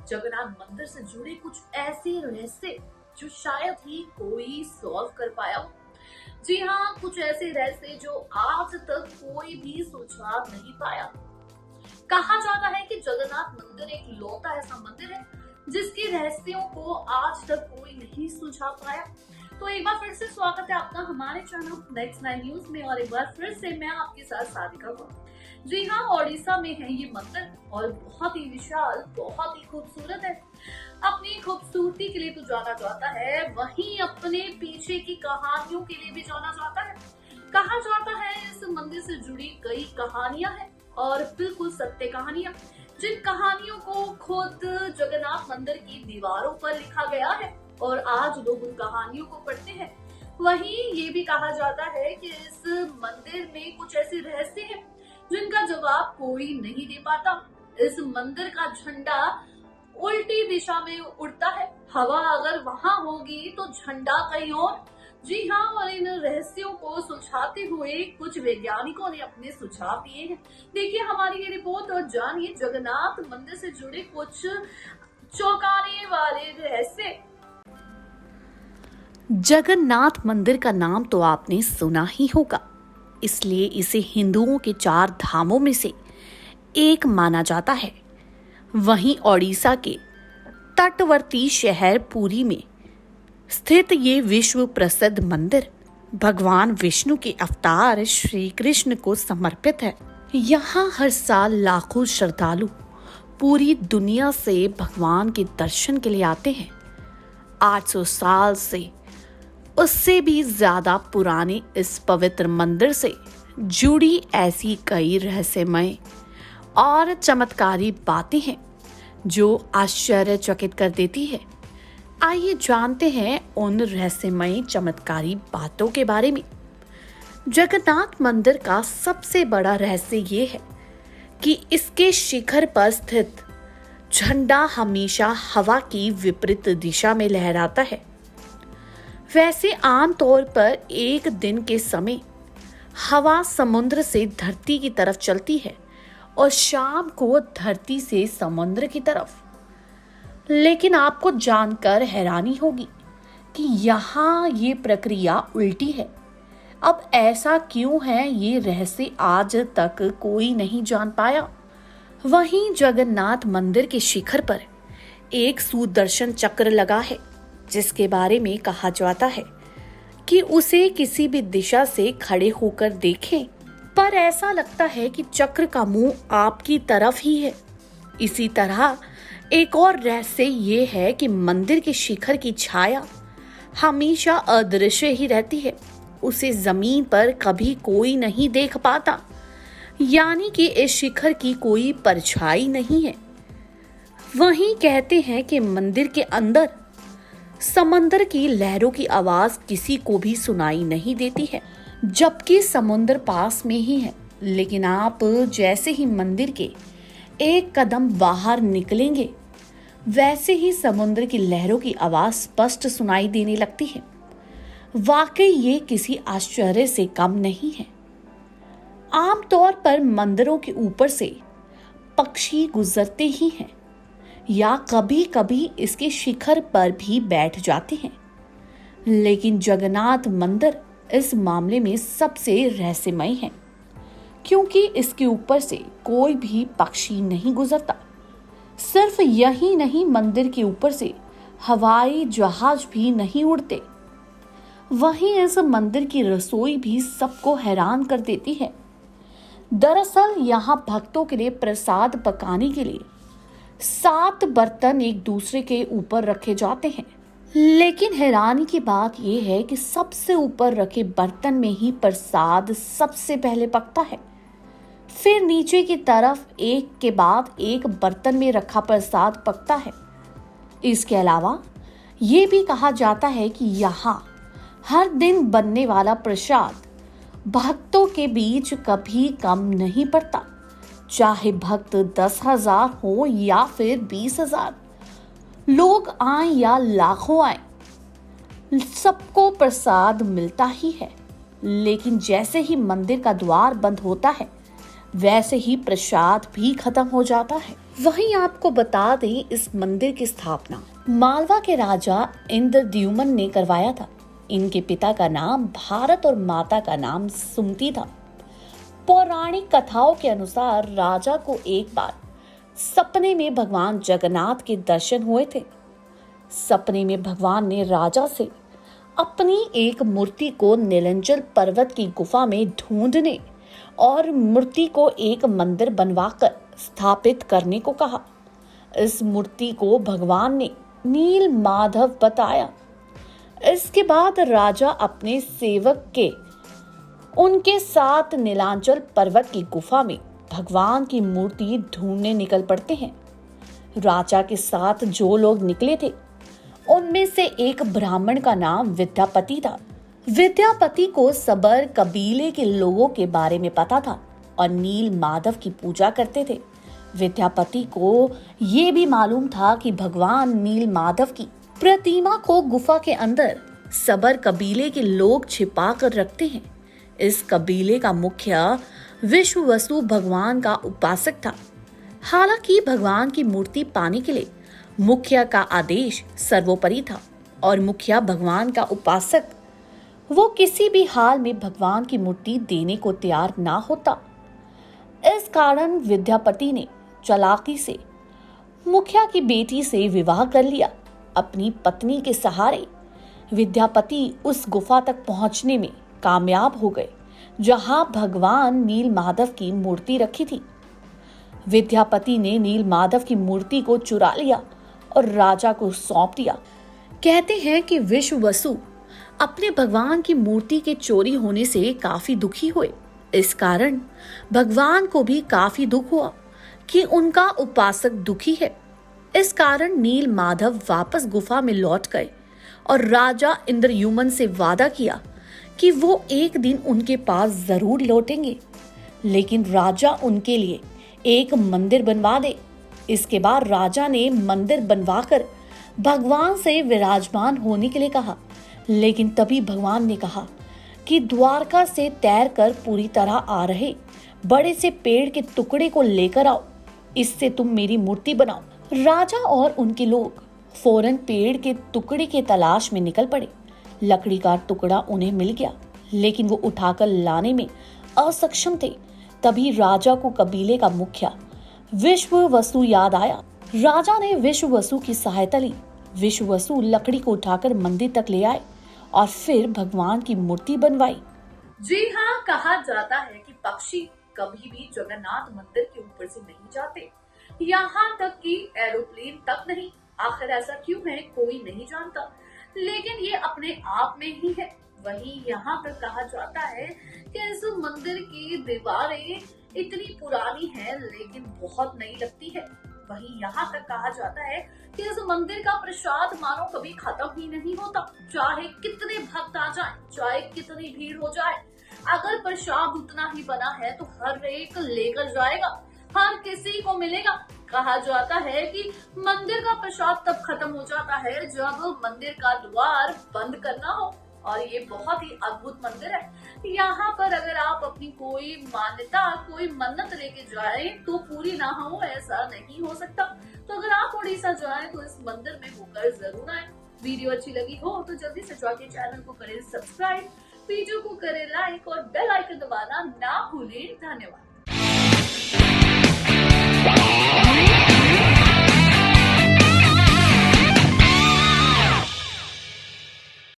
जगन्नाथ मंदिर से जुड़े कुछ ऐसे रहस्य जो शायद ही कोई सॉल्व कर पाया हो। जी हाँ, कुछ ऐसे रहस्य जो आज तक कोई भी सुलझा नहीं पाया। कहा जाता है कि जगन्नाथ मंदिर एक लौता ऐसा मंदिर है जिसके रहस्यों को आज तक कोई नहीं सुलझा पाया। तो एक बार फिर से स्वागत है आपका हमारे चैनल नेक्स्ट 9 न्यूज में और एक बार फिर से मैं आपके साथ सारिका कौर। जी हाँ, ओडिशा में है ये मंदिर और बहुत ही विशाल, बहुत ही खूबसूरत है। अपनी खूबसूरती के लिए तो जाना जाता है, वहीं अपने पीछे की कहानियों के लिए भी जाना जाता है। कहा जाता है इस मंदिर से जुड़ी कई कहानियां हैं और बिल्कुल सत्य कहानियां, जिन कहानियों को खुद जगन्नाथ मंदिर की दीवारों पर लिखा गया है और आज लोग उन कहानियों को पढ़ते हैं। वहीं ये भी कहा जाता है कि इस मंदिर में कुछ ऐसे रहस्य हैं जिनका जवाब कोई नहीं दे पाता। इस मंदिर का झंडा उल्टी दिशा में उड़ता है, हवा अगर वहां होगी तो झंडा कहीं और। जी हाँ, और इन रहस्यों को सुलझाते हुए कुछ वैज्ञानिकों ने अपने सुझाव दिए हैं। देखिए हमारी ये रिपोर्ट और जानिए जगन्नाथ मंदिर से जुड़े कुछ चौंकाने वाले रहस्य। जगन्नाथ मंदिर का नाम तो आपने सुना ही होगा, इसलिए इसे हिंदुओं के 4 धामों में से एक माना जाता है। वहीं ओडिशा के तटवर्ती शहर पुरी में स्थित ये विश्व प्रसिद्ध मंदिर भगवान विष्णु के अवतार श्री कृष्ण को समर्पित है। यहाँ हर साल लाखों श्रद्धालु पूरी दुनिया से भगवान के दर्शन के लिए आते हैं। 800 साल से उससे भी ज्यादा पुराने इस पवित्र मंदिर से जुड़ी ऐसी कई रहस्यमय और चमत्कारी बातें हैं जो आश्चर्यचकित कर देती है। आइए जानते हैं उन रहस्यमय चमत्कारी बातों के बारे में। जगन्नाथ मंदिर का सबसे बड़ा रहस्य ये है कि इसके शिखर पर स्थित झंडा हमेशा हवा की विपरीत दिशा में लहराता है। वैसे आमतौर पर एक दिन के समय हवा समुद्र से धरती की तरफ चलती है और शाम को धरती से समुद्र की तरफ। लेकिन आपको जानकर हैरानी होगी कि यहाँ ये प्रक्रिया उल्टी है। अब ऐसा क्यों है, ये रहस्य आज तक कोई नहीं जान पाया। वहीं जगन्नाथ मंदिर के शिखर पर एक सुदर्शन चक्र लगा है, जिसके बारे में कहा जाता है कि उसे किसी भी दिशा से खड़े होकर देखें पर ऐसा लगता है कि चक्र का मुंह आपकी तरफ ही है। इसी तरह एक और रहस्य ये है कि मंदिर के शिखर की छाया हमेशा अदृश्य ही रहती है, उसे जमीन पर कभी कोई नहीं देख पाता, यानी कि इस शिखर की कोई परछाई नहीं है। वहीं कहते हैं कि मंदिर के अंदर समंदर की लहरों की आवाज किसी को भी सुनाई नहीं देती है, जबकि समुद्र पास में ही है। लेकिन आप जैसे ही मंदिर के एक कदम बाहर निकलेंगे, वैसे ही समुद्र की लहरों की आवाज स्पष्ट सुनाई देने लगती है। वाकई ये किसी आश्चर्य से कम नहीं है। आमतौर पर मंदिरों के ऊपर से पक्षी गुजरते ही हैं या कभी कभी इसके शिखर पर भी बैठ जाते हैं, लेकिन जगन्नाथ मंदिर इस मामले में सबसे रहस्यमय है, क्योंकि इसके ऊपर से कोई भी पक्षी नहीं गुजरता। सिर्फ यही नहीं, मंदिर के ऊपर से हवाई जहाज भी नहीं उड़ते। वहीं इस मंदिर की रसोई भी सबको हैरान कर देती है। दरअसल यहाँ भक्तों के लिए प्रसाद पकाने के लिए 7 बर्तन एक दूसरे के ऊपर रखे जाते हैं, लेकिन हैरानी की बात यह है कि सबसे ऊपर रखे बर्तन में ही प्रसाद सबसे पहले पकता है। फिर नीचे की तरफ एक के बाद एक बर्तन में रखा प्रसाद पकता है। इसके अलावा ये भी कहा जाता है कि यहाँ हर दिन बनने वाला प्रसाद भक्तों के बीच कभी कम नहीं पड़ता, चाहे भक्त 10,000 हो या फिर 20,000 लोग आए या लाखों आए, सबको प्रसाद मिलता ही है। लेकिन जैसे ही मंदिर का द्वार बंद होता है, वैसे ही प्रसाद भी खत्म हो जाता है। वहीं आपको बता दें, इस मंदिर की स्थापना मालवा के राजा इंद्रद्युम्न ने करवाया था। इनके पिता का नाम भारत और माता का नाम सुमति था। पौराणिक कथाओं के अनुसार राजा को एक बार सपने में भगवान जगन्नाथ के दर्शन हुए थे। सपने में भगवान ने राजा से अपनी एक मूर्ति को नीलांचल पर्वत की गुफा में ढूंढने और मूर्ति को एक मंदिर बनवाकर स्थापित करने को कहा। इस मूर्ति को भगवान ने नील माधव बताया। इसके बाद राजा अपने सेवक के उनके साथ नीलांचल पर्वत की गुफा में भगवान की मूर्ति ढूंढने निकल पड़ते हैं। राजा के साथ जो लोग निकले थे उनमें से एक ब्राह्मण का नाम विद्यापति था। विद्यापति को सबर कबीले के लोगों के बारे में पता था और नील माधव की पूजा करते थे। विद्यापति को ये भी मालूम था कि भगवान नील माधव की प्रतिमा को गुफा के अंदर सबर कबीले के लोग छिपा कर रखते हैं। इस कबीले का मुखिया विश्ववसु भगवान का उपासक था। हालांकि भगवान की मूर्ति पाने के लिए मुखिया का आदेश सर्वोपरि था और मुखिया भगवान का उपासक वो किसी भी हाल में भगवान की मूर्ति देने को तैयार ना होता। इस कारण विद्यापति ने चालाकी से मुखिया की बेटी से विवाह कर लिया। अपनी पत्नी के सहारे विद्यापति उस गुफा तक पहुंचने में कामयाब हो गए जहां भगवान नील माधव की मूर्ति रखी थी। विद्यापति ने नील माधव की मूर्ति को चुरा लिया और राजा को सौंप दिया। कहते हैं कि विश्ववसु अपने भगवान की मूर्ति के चोरी होने से काफी दुखी हुए। इस कारण भगवान को भी काफी दुख हुआ कि उनका उपासक दुखी है। इस कारण नील माधव वापस गुफा में लौट गए और राजा इंद्रद्युम्न से वादा किया कि वो एक दिन उनके पास जरूर लौटेंगे, लेकिन राजा उनके लिए एक मंदिर बनवा दे। इसके बाद राजा ने मंदिर बनवाकर भगवान से विराजमान होने के लिए कहा, लेकिन तभी भगवान ने कहा कि द्वारका से तैरकर पूरी तरह आ रहे बड़े से पेड़ के टुकड़े को लेकर आओ, इससे तुम मेरी मूर्ति बनाओ। राजा और उनके लोग फौरन पेड़ के टुकड़े के तलाश में निकल पड़े। लकड़ी का टुकड़ा उन्हें मिल गया, लेकिन वो उठाकर लाने में असक्षम थे। तभी राजा को कबीले का मुखिया विश्ववसु याद आया। राजा ने विश्ववसु की सहायता ली। विश्ववसु लकड़ी को उठाकर मंदिर तक ले आए और फिर भगवान की मूर्ति बनवाई। जी हाँ, कहा जाता है कि पक्षी कभी भी जगन्नाथ मंदिर के ऊपर से नहीं जाते, यहाँ तक कि एरोप्लेन तक नहीं। आखिर ऐसा क्यों है कोई नहीं जानता, लेकिन ये अपने आप में ही है। वहीं यहाँ तक कहा जाता है कि इस मंदिर की दीवारें इतनी पुरानी है लेकिन बहुत नई लगती है। वहीं यहाँ तक कहा जाता है कि इस मंदिर का प्रसाद मानो कभी खत्म ही नहीं होता। चाहे कितने भक्त आ जाएं, चाहे कितनी भीड़ हो जाए, अगर प्रसाद उतना ही बना है तो हर एक लेकर जाएगा, हर किसी को मिलेगा। कहा जाता है कि मंदिर का प्रसाद तब खत्म हो जाता है जब मंदिर का द्वार बंद करना हो, और ये बहुत ही अद्भुत मंदिर है। यहाँ पर अगर आप अपनी कोई मान्यता, कोई मन्नत लेके जाएं तो पूरी ना हो, ऐसा नहीं हो सकता। तो अगर आप उड़ीसा जाएं तो इस मंदिर में होकर जरूर आए। वीडियो अच्छी लगी हो तो जल्दी से जाके चैनल को करें सब्सक्राइब, वीडियो को करें लाइक और बेल आइकन दबाना ना भूलें। धन्यवाद।